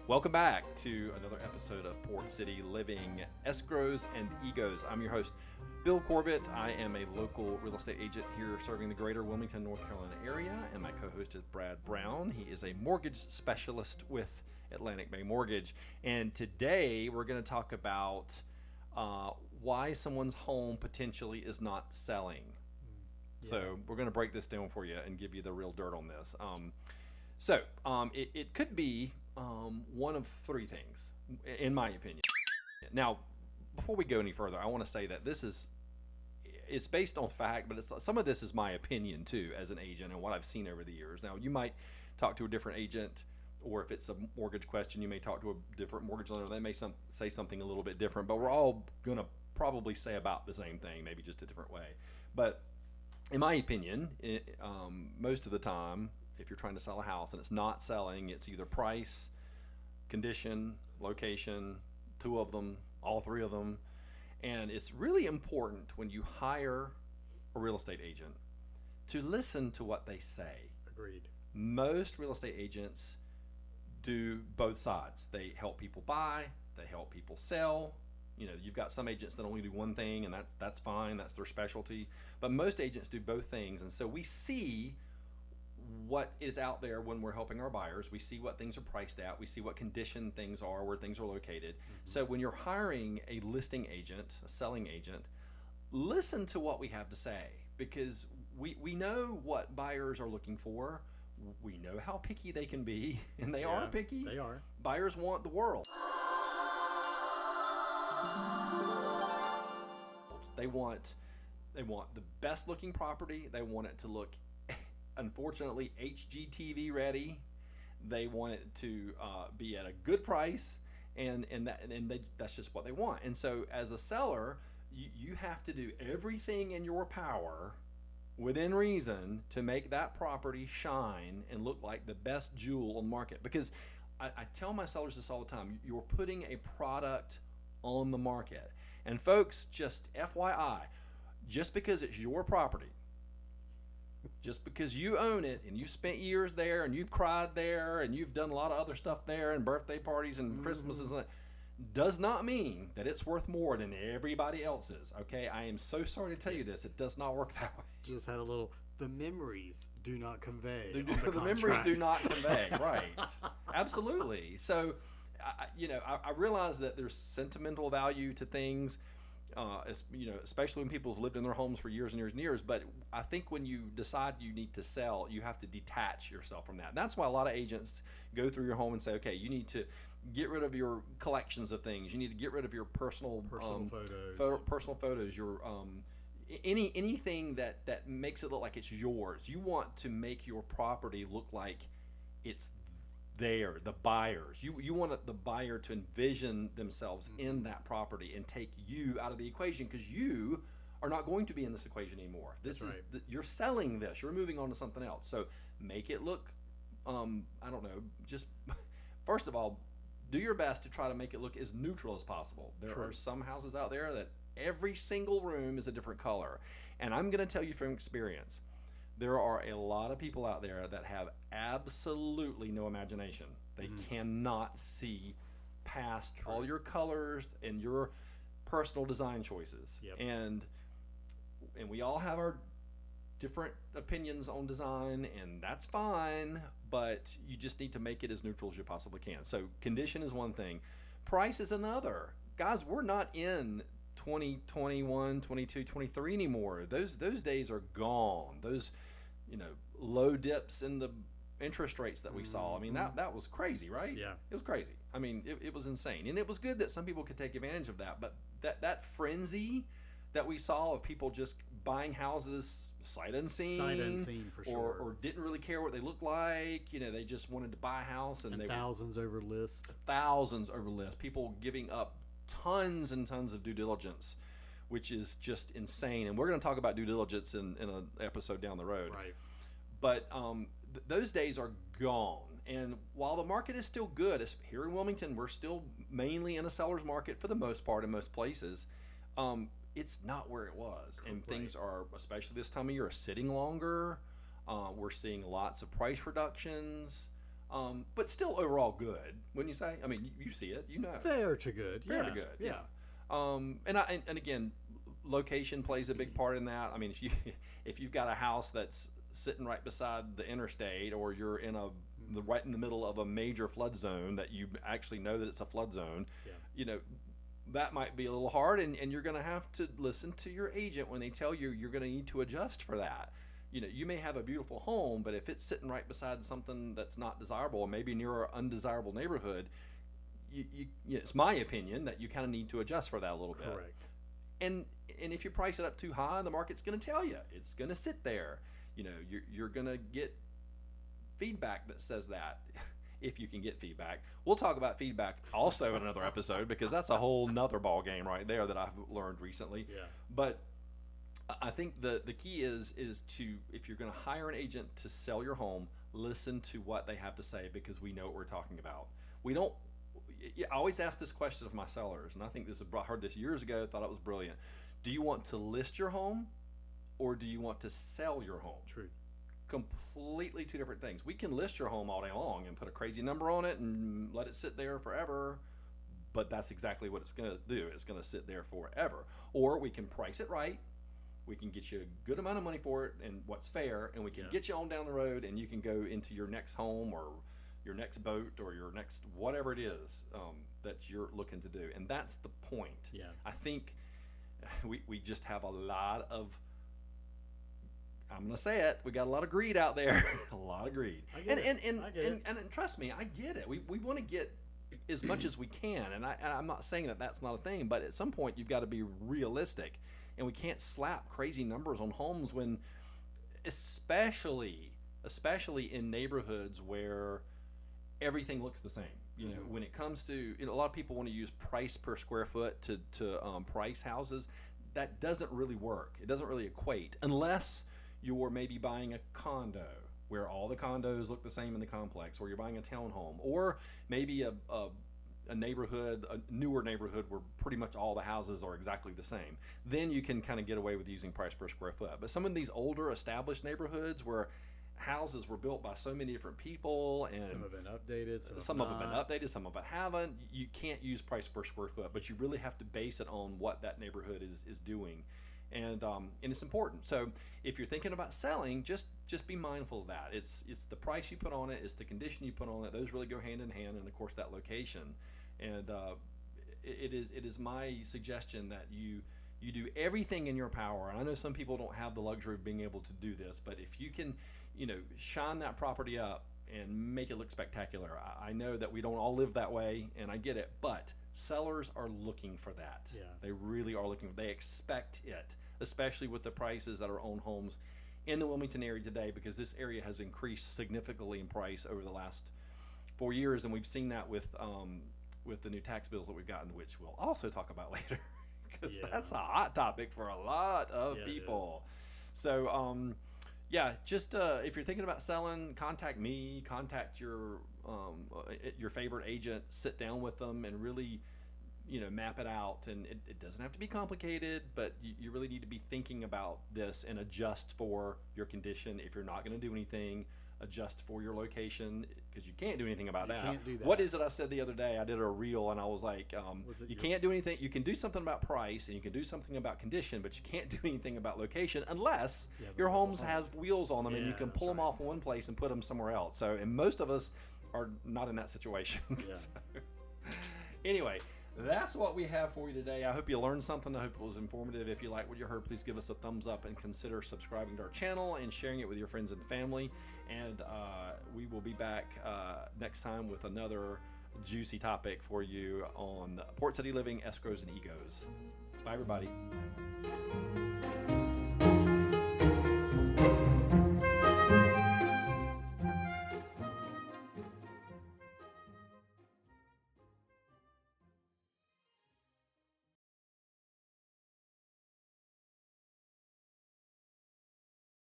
Welcome back to another episode of Port City Living, Escrows and Egos. I'm your host, Bill Corbett. I am a local real estate agent here serving the greater Wilmington, North Carolina area, and my co-host is Brad Brown. He is a mortgage specialist with Atlantic Bay Mortgage, and today we're going to talk about why someone's home potentially is not selling. Yeah. So we're going to break this down for you and give you the real dirt on this. It could be one of three things, in my opinion. Now, before we go any further, I want to say that it's based on fact, but some of this is my opinion too, as an agent and what I've seen over the years. Now, you might talk to a different agent, or if it's a mortgage question, you may talk to a different mortgage lender. They may say something a little bit different, but we're all going to probably say about the same thing, maybe just a different way. But in my opinion, most of the time, if you're trying to sell a house and it's not selling, it's either price, condition, location, two of them, all three of them. And it's really important when you hire a real estate agent to listen to what they say. Agreed. Most real estate agents do both sides. They help people buy, they help people sell. You know, you've got some agents that only do one thing, and that's fine, that's their specialty. But most agents do both things. And so we see what is out there when we're helping our buyers. We see what things are priced at. We see what condition things are, where things are located. Mm-hmm. So when you're hiring a listing agent, a selling agent, listen to what we have to say, because we know what buyers are looking for. We know how picky they can be, and they are picky. They are. Buyers want the world. They want the best looking property. They want it to look, unfortunately, HGTV ready. They want it to be at a good price, and that's just what they want. And so as a seller, you have to do everything in your power within reason to make that property shine and look like the best jewel on the market. Because I tell my sellers this all the time, you're putting a product on the market. And folks, just FYI, just because it's your property, just because you own it and you spent years there and you've cried there and you've done a lot of other stuff there and birthday parties and Christmases, does not mean that it's worth more than everybody else's. Okay, I am so sorry to tell you this. It does not work that way. Just had a little, the memories do not convey. The memories do not convey, right. Absolutely. So, I realize that there's sentimental value to things, especially when people have lived in their homes for years and years and years. But I think when you decide you need to sell, you have to detach yourself from that. And that's why a lot of agents go through your home and say, okay, you need to get rid of your collections of things. You need to get rid of your personal photos, your anything that makes it look like it's yours. You want to make your property look like it's the buyers. You want the buyer to envision themselves in that property and take you out of the equation, because you are not going to be in this equation anymore. You're selling this. You're moving on to something else. So make it look, just first of all, do your best to try to make it look as neutral as possible. There are some houses out there that every single room is a different color. And I'm going to tell you from experience, there are a lot of people out there that have absolutely no imagination. They cannot see past all your colors and your personal design choices. Yep. And we all have our different opinions on design, and that's fine, but you just need to make it as neutral as you possibly can. So condition is one thing. Price is another. Guys, we're not in 2021, 22, 23 anymore. Those days are gone. Those, low dips in the interest rates that we saw. I mean, that was crazy, right? Yeah. It was crazy. I mean, it was insane. And it was good that some people could take advantage of that. But that frenzy that we saw of people just buying houses sight unseen for sure. or didn't really care what they looked like. They just wanted to buy a house. And they thousands over list. People giving up tons and tons of due diligence, which is just insane. And we're going to talk about due diligence in an episode down the road. Right. But those days are gone. And while the market is still good, here in Wilmington, we're still mainly in a seller's market for the most part in most places. It's not where it was. And things are, especially this time of year, sitting longer. We're seeing lots of price reductions. but still overall good, wouldn't you say? I mean, you see it, you know. Fair to good. Fair yeah. to good, Yeah. And again, location plays a big part in that. I mean, if you've got a house that's sitting right beside the interstate, or you're in right in the middle of a major flood zone that you actually know that it's a flood zone, Yeah. you know, that might be a little hard, and you're going to have to listen to your agent when they tell you you're going to need to adjust for that. You know, you may have a beautiful home, but if it's sitting right beside something that's not desirable, or maybe near an undesirable neighborhood, it's my opinion that you kind of need to adjust for that a little bit. Correct. And if you price it up too high, the market's going to tell you. It's going to sit there. You know, you're going to get feedback that says that, if you can get feedback. We'll talk about feedback also in another episode, because that's a whole nother ball game right there that I've learned recently. Yeah. But I think the key is to, if you're going to hire an agent to sell your home, listen to what they have to say, because we know what we're talking about. I always ask this question of my sellers, and I think I heard this years ago, thought it was brilliant. Do you want to list your home, or do you want to sell your home? True. Completely two different things. We can list your home all day long and put a crazy number on it and let it sit there forever, but that's exactly what it's going to do. It's going to sit there forever. Or we can price it right. We can get you a good amount of money for it and what's fair, and we can get you on down the road, and you can go into your next home or your next boat or your next whatever it is that you're looking to do. And that's the point. Yeah. I think we just have a lot of, I'm going to say it, we got a lot of greed out there. A lot of greed. I get it. And trust me, I get it. We want to get as much as we can. And I'm not saying that that's not a thing, but at some point you've got to be realistic. And we can't slap crazy numbers on homes when, especially in neighborhoods where everything looks the same. You know, when it comes to, a lot of people want to use price per square foot to price houses. That doesn't really work. It doesn't really equate unless you're maybe buying a condo where all the condos look the same in the complex, or you're buying a townhome, or maybe a neighborhood, a newer neighborhood where pretty much all the houses are exactly the same. Then you can kind of get away with using price per square foot. But some of these older established neighborhoods where houses were built by so many different people, and some have been updated, some of them have been updated, some of it haven't. You can't use price per square foot, but you really have to base it on what that neighborhood is doing. And it's important. So if you're thinking about selling, just be mindful of that. It's the price you put on it, it's the condition you put on it. Those really go hand in hand, and of course that location. And it is my suggestion that you do everything in your power. And I know some people don't have the luxury of being able to do this, but if you can, shine that property up and make it look spectacular. I know that we don't all live that way, and I get it, but sellers are looking for that. Yeah. They really are looking. They expect it, especially with the prices that are on homes in the Wilmington area today, because this area has increased significantly in price over the last 4 years, and we've seen that with the new tax bills that we've gotten, which we'll also talk about later, because that's a hot topic for a lot of people. So, just if you're thinking about selling, contact me, contact your favorite agent, sit down with them and really, map it out. And it doesn't have to be complicated, but you really need to be thinking about this and adjust for your condition. If you're not going to do anything, adjust for your location, because you can't do anything about that. Can't do that. What is it I said the other day? I did a reel and I was like, you can't do anything. You can do something about price and you can do something about condition, but you can't do anything about location unless your homes have wheels on them and you can pull them off one place and put them somewhere else. So, and most of us are not in that situation. So, anyway, that's what we have for you today. I hope you learned something. I hope it was informative. If you like what you heard, please give us a thumbs up and consider subscribing to our channel and sharing it with your friends and family. And we will be back next time with another juicy topic for you on Port City Living, Escrows and Egos. Bye, everybody.